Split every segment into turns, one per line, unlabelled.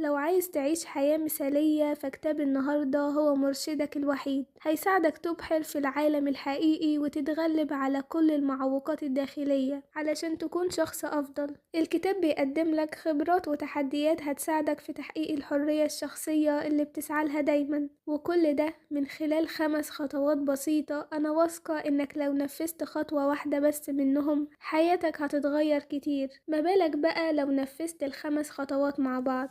لو عايز تعيش حياة مثالية فكتاب النهاردة هو مرشدك الوحيد، هيساعدك تبحر في العالم الحقيقي وتتغلب على كل المعوقات الداخلية علشان تكون شخص أفضل. الكتاب بيقدم لك خبرات وتحديات هتساعدك في تحقيق الحرية الشخصية اللي بتسعالها دايما، وكل ده من خلال 5 خطوات بسيطة أنا واثقة إنك لو نفذت خطوة واحدة بس منهم حياتك هتتغير كتير، ما بالك بقى لو نفذت ال5 خطوات مع بعض.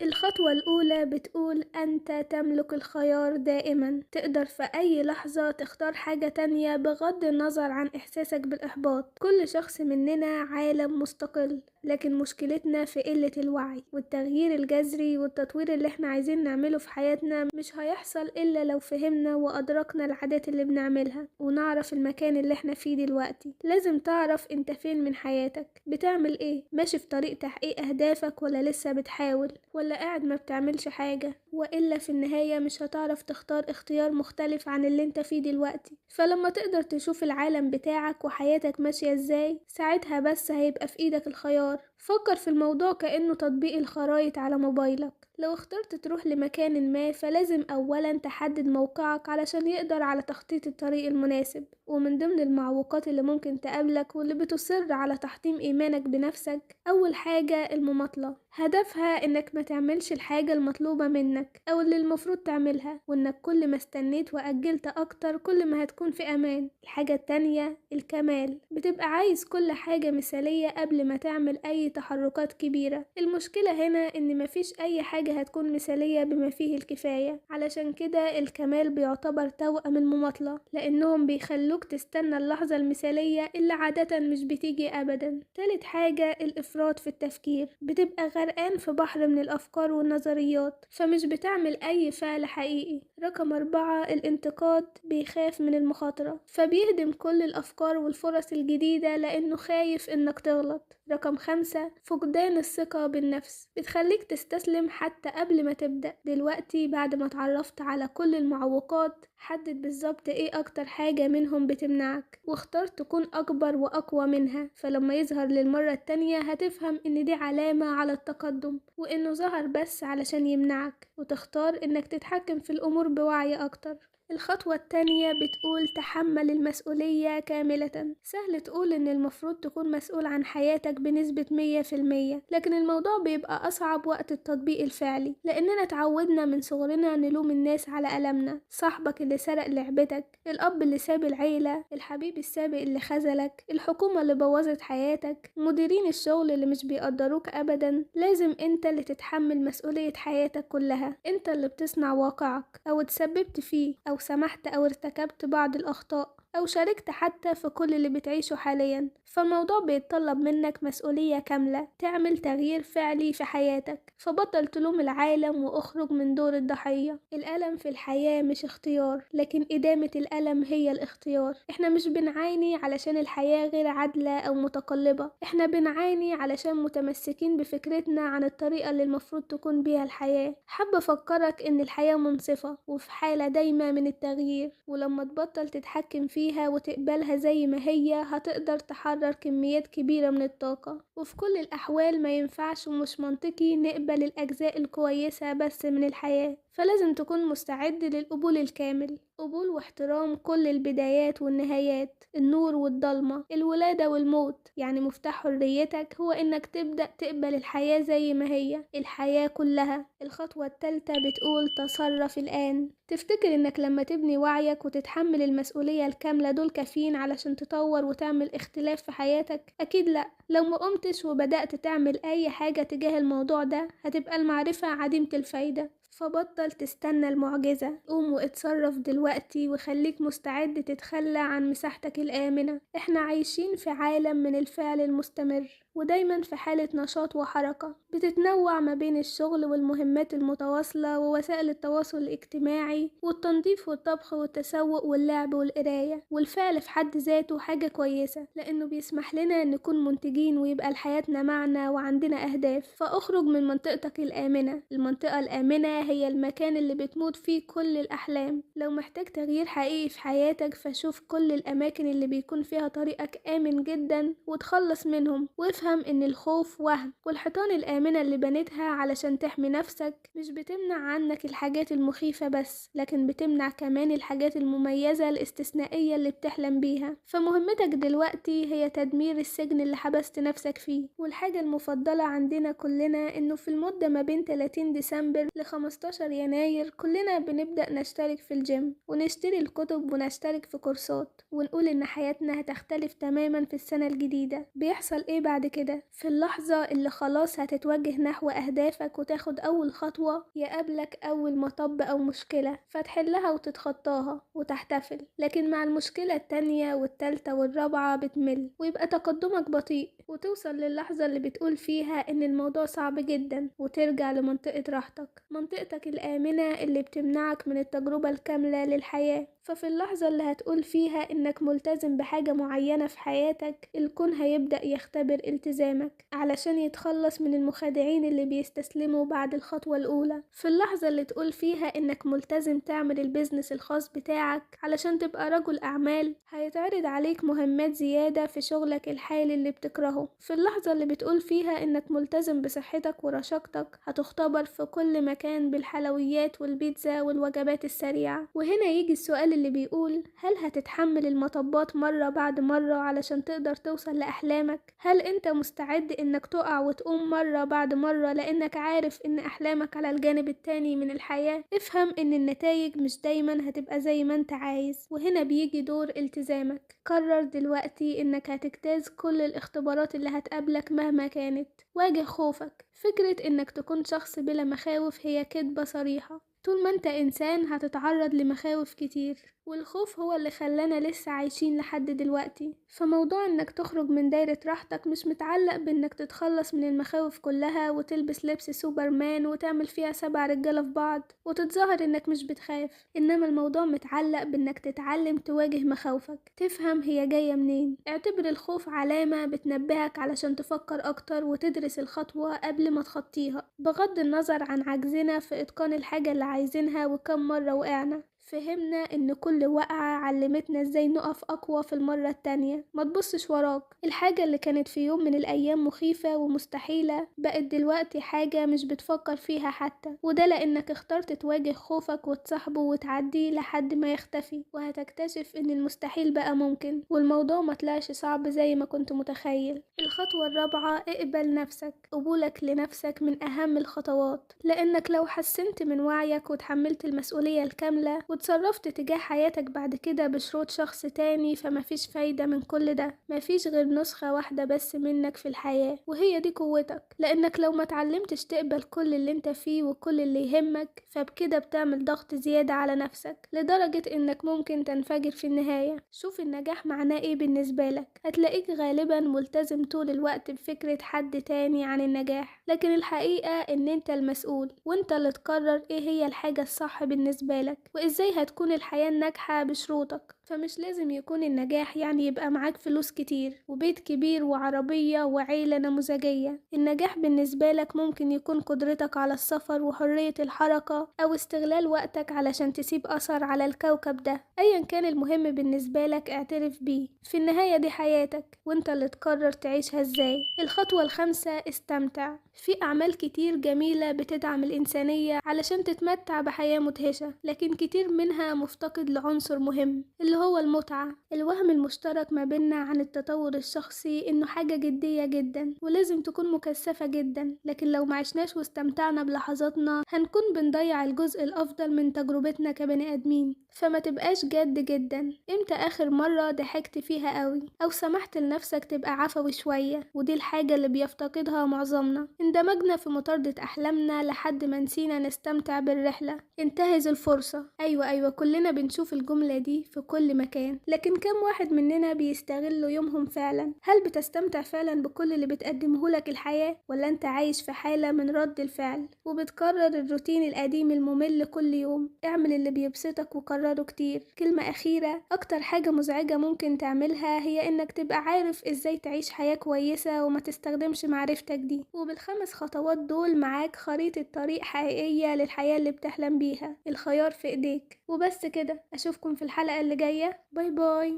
الخطوة الأولى بتقول أنت تملك الخيار دائما، تقدر في أي لحظة تختار حاجة تانية بغض النظر عن إحساسك بالإحباط. كل شخص مننا عالم مستقل، لكن مشكلتنا في قلة الوعي، والتغيير الجذري والتطوير اللي احنا عايزين نعمله في حياتنا مش هيحصل إلا لو فهمنا وأدركنا العادات اللي بنعملها ونعرف المكان اللي احنا فيه دلوقتي. لازم تعرف انت فين من حياتك، بتعمل ايه، ماشي في طريق تحقيق أهدافك ولا لسه بتحاول، ولا قاعد ما بتعملش حاجة، وإلا في النهاية مش هتعرف تختار اختيار مختلف عن اللي انت فيه دلوقتي. فلما تقدر تشوف العالم بتاعك وحياتك ماشية ازاي، ساعتها بس هيبقى في ايدك الخيار. فكر في الموضوع كأنه تطبيق الخرايط على موبايلك. لو اخترت تروح لمكان ما فلازم أولا تحدد موقعك علشان يقدر على تخطيط الطريق المناسب. ومن ضمن المعوقات اللي ممكن تقابلك واللي بتصر على تحطيم إيمانك بنفسك، أول حاجة المماطلة، هدفها إنك ما تعملش الحاجة المطلوبة منك أو اللي المفروض تعملها، وإنك كل ما استنيت وأجلت أكتر كل ما هتكون في أمان. الحاجة التانية الكمال، بتبقى عايز كل حاجة مثالية قبل ما تعمل أي تحركات كبيرة. المشكلة هنا إن مفيش أي حاجة هتكون مثالية بما فيه الكفاية، علشان كده الكمال بيعتبر توأم المماطلة، لأنهم بيخلوك تستنى اللحظة المثالية اللي عادة مش بتيجي أبدا. تالت حاجة الإفراط في التفكير، بتبقى غرقان في بحر من الأفكار والنظريات فمش بتعمل أي فعل حقيقي. رقم 4 الانتقاد، بيخاف من المخاطرة فبيهدم كل الأفكار والفرص الجديدة لأنه خايف إنك تغلط. رقم 5 فقدان الثقة بالنفس، بتخليك تستسلم حتى قبل ما تبدأ. دلوقتي بعد ما اتعرفت على كل المعوقات، حدد بالظبط ايه اكتر حاجة منهم بتمنعك واختار تكون اكبر واقوى منها، فلما يظهر للمرة التانية هتفهم ان دي علامة على التقدم وانه ظهر بس علشان يمنعك، وتختار انك تتحكم في الامور بوعي اكتر. الخطوة التانية بتقول تحمل المسؤولية كاملة. سهل تقول إن المفروض تكون مسؤول عن حياتك بنسبة 100%، لكن الموضوع بيبقى أصعب وقت التطبيق الفعلي، لأننا اتعودنا من صغرنا نلوم الناس على ألمنا. صاحبك اللي سرق لعبتك، الأب اللي ساب العيلة، الحبيب السابق اللي خذلك، الحكومة اللي بوظت حياتك، مديرين الشغل اللي مش بيقدروك أبدا. لازم انت اللي تتحمل مسؤولية حياتك كلها، انت اللي بتصنع واقعك أو تسببت فيه أو سمحت أو ارتكبت بعض الأخطاء أو شاركت حتى في كل اللي بتعيشه حاليا. فالموضوع بيتطلب منك مسؤولية كاملة، تعمل تغيير فعلي في حياتك. فبطل تلوم العالم واخرج من دور الضحية. الألم في الحياة مش اختيار، لكن إدامة الألم هي الاختيار. احنا مش بنعاني علشان الحياة غير عادلة أو متقلبة، احنا بنعاني علشان متمسكين بفكرتنا عن الطريقة اللي المفروض تكون بيها الحياة. حابة أفكرك إن الحياة منصفة وفي حالة دايمة من التغيير، ولما تبطل تتحكم فيها وتقبلها زي ما هي هتقدر تحرر كميات كبيرة من الطاقة. وفي كل الأحوال ما ينفعش ومش منطقي نقبل الأجزاء الكويسة بس من الحياة، فلازم تكون مستعد للقبول الكامل، قبول واحترام كل البدايات والنهايات، النور والضلمة، الولادة والموت. يعني مفتاح حريتك هو إنك تبدأ تقبل الحياة زي ما هي، الحياة كلها. الخطوة الثالثة بتقول تصرف الآن. تفتكر إنك لما تبني وعيك وتتحمل المسؤولية الكاملة دول كافيين علشان تطور وتعمل اختلاف في حياتك؟ أكيد لأ. لو ما قمتش وبدأت تعمل أي حاجة تجاه الموضوع ده هتبقى المعرفة عديمة الفايدة. فبطل تستنى المعجزة، قوم واتصرف دلوقتي وخليك مستعد تتخلى عن مساحتك الآمنة. احنا عايشين في عالم من الفعل المستمر، ودايما في حالة نشاط وحركة، بتتنوع ما بين الشغل والمهمات المتواصلة ووسائل التواصل الاجتماعي والتنظيف والطبخ والتسوق واللعب والقراية. والفعل في حد ذاته حاجة كويسة لأنه بيسمح لنا نكون منتجين ويبقى لحياتنا معنى وعندنا أهداف. فاخرج من منطقتك الآمنة. المنطقة الآمنة هي المكان اللي بتموت فيه كل الأحلام. لو محتاج تغيير حقيقي في حياتك فشوف كل الأماكن اللي بيكون فيها طريقك آمن جدا وتخلص منهم، وافهم إن الخوف وهم، والحيطان الآمنة اللي بنيتها علشان تحمي نفسك مش بتمنع عنك الحاجات المخيفة بس، لكن بتمنع كمان الحاجات المميزة الاستثنائية اللي بتحلم بيها. فمهمتك دلوقتي هي تدمير السجن اللي حبست نفسك فيه. والحاجة المفضلة عندنا كلنا إنه في المدة ما بين 30 ديسمبر ل 15 يناير كلنا بنبدأ نشترك في الجيم ونشتري الكتب ونشترك في كورسات ونقول إن حياتنا هتختلف تماما في السنة الجديدة. بيحصل إيه بعد كده؟ في اللحظة اللي خلاص هتتوجه نحو أهدافك وتاخد أول خطوة، يقابلك أول مطب أو مشكلة فتحلها وتتخطاها وتحتفل. لكن مع المشكلة التانية والتالتة والرابعة بتمل ويبقى تقدمك بطيء، وتوصل للحظة اللي بتقول فيها إن الموضوع صعب جدا وترجع لمنطقة راحتك، منطقتك الآمنة اللي بتمنعك من التجربة الكاملة للحياة. ففي اللحظة اللي هتقول فيها إنك ملتزم بحاجة معينة في حياتك، الكون هيبدأ يختبر التزامك علشان يتخلص من المخادعين اللي بيستسلموا بعد الخطوة الأولى. في اللحظة اللي تقول فيها إنك ملتزم تعمل البيزنس الخاص بتاعك علشان تبقى رجل أعمال، هيتعرض عليك مهمات زيادة في شغلك الحالي اللي بتكرهه. في اللحظة اللي بتقول فيها إنك ملتزم بصحتك ورشاقتك، هتختبر في كل مكان بالحلويات والبيتزا والوجبات السريعة. وهنا يجي السؤال اللي بيقول: هل هتتحمل المطبات مرة بعد مرة علشان تقدر توصل لأحلامك؟ هل انت مستعد انك تقع وتقوم مرة بعد مرة لانك عارف ان احلامك على الجانب التاني من الحياة؟ افهم ان النتائج مش دايما هتبقى زي ما انت عايز، وهنا بيجي دور التزامك. قرر دلوقتي انك هتجتاز كل الاختبارات اللي هتقابلك مهما كانت. واجه خوفك. فكرة انك تكون شخص بلا مخاوف هي كذبة صريحة. طول ما انت انسان هتتعرض لمخاوف كتير، والخوف هو اللي خلانا لسه عايشين لحد دلوقتي. فموضوع انك تخرج من دايرة راحتك مش متعلق بانك تتخلص من المخاوف كلها وتلبس لبس سوبرمان وتعمل فيها 7 رجالة في بعض وتتظاهر انك مش بتخاف، انما الموضوع متعلق بانك تتعلم تواجه مخاوفك، تفهم هي جاية منين. اعتبر الخوف علامة بتنبهك علشان تفكر اكتر وتدرس الخطوة قبل ما تخطيها، بغض النظر عن عجزنا في اتقان الحاجة اللي عايزينها وكم مرة وقعنا. فهمنا ان كل وقعة علمتنا ازاي نقف اقوى في المرة التانية. ما تبصش وراك. الحاجة اللي كانت في يوم من الايام مخيفة ومستحيلة بقت دلوقتي حاجة مش بتفكر فيها حتى، وده لانك اخترت تواجه خوفك وتصاحبه وتعديه لحد ما يختفي، وهتكتشف ان المستحيل بقى ممكن، والموضوع ما طلعش صعب زي ما كنت متخيل. الخطوة الرابعة: اقبل نفسك. قبولك لنفسك من اهم الخطوات، لانك لو حسنت من وعيك وتحملت المسؤولية الكاملة وتصرفت تجاه حياتك بعد كده بشروط شخص تاني، فمفيش فايدة من كل ده. مفيش غير نسخة واحدة بس منك في الحياة، وهي دي قوتك. لانك لو ما تعلمتش تقبل كل اللي انت فيه وكل اللي يهمك، فبكده بتعمل ضغط زيادة على نفسك لدرجة انك ممكن تنفجر في النهاية. شوف النجاح معناه ايه بالنسبة لك. هتلاقيك غالبا ملتزم طول الوقت بفكرة حد تاني عن النجاح، لكن الحقيقة ان انت المسؤول، وانت اللي تقرر ايه هي الحاجة الصح بالنسبة لك وازاي هتكون الحياة الناجحة بشروطك. فمش لازم يكون النجاح يعني يبقى معاك فلوس كتير وبيت كبير وعربية وعيلة نموذجية. النجاح بالنسبة لك ممكن يكون قدرتك على السفر وحرية الحركة، أو استغلال وقتك علشان تسيب أثر على الكوكب ده. أيا كان المهم بالنسبة لك اعترف بيه. في النهاية دي حياتك وانت اللي تقرر تعيشها ازاي. الخطوة الخامسة: استمتع. في أعمال كتير جميلة بتدعم الإنسانية علشان تتمتع بحياة مدهشة، لكن كتير منها مفتقد لعنصر مهم اللي هو المتعة. الوهم المشترك ما بيننا عن التطور الشخصي إنه حاجة جدية جدا ولازم تكون مكثفة جدا، لكن لو معشناش واستمتعنا بلحظاتنا هنكون بنضيع الجزء الأفضل من تجربتنا كبني آدمين. فما تبقاش جاد جدا. امتى آخر مرة ضحكت فيها قوي أو سمحت لنفسك تبقى عفوي شوية؟ ودي الحاجة اللي بيفتقدها معظمنا. اندمجنا في مطاردة أحلامنا لحد ما نسينا نستمتع بالرحلة. انتهز الفرصة. أيوة كلنا بنشوف الجملة دي في كل كل مكان، لكن كم واحد مننا بيستغلوا يومهم فعلا؟ هل بتستمتع فعلا بكل اللي بتقدمه لك الحياة، ولا انت عايش في حالة من رد الفعل وبتكرر الروتين القديم الممل كل يوم؟ اعمل اللي بيبسطك وكرره كتير. كلمة أخيرة، أكتر حاجة مزعجة ممكن تعملها هي إنك تبقى عارف إزاي تعيش حياة كويسة وما تستخدمش معرفتك دي. وبالخمس خطوات دول معاك خريطة طريق حقيقية للحياة اللي بتحلم بيها. الخيار في إيديك. وبس كده، أشوفكم في الحلقة اللي جاية. باي باي.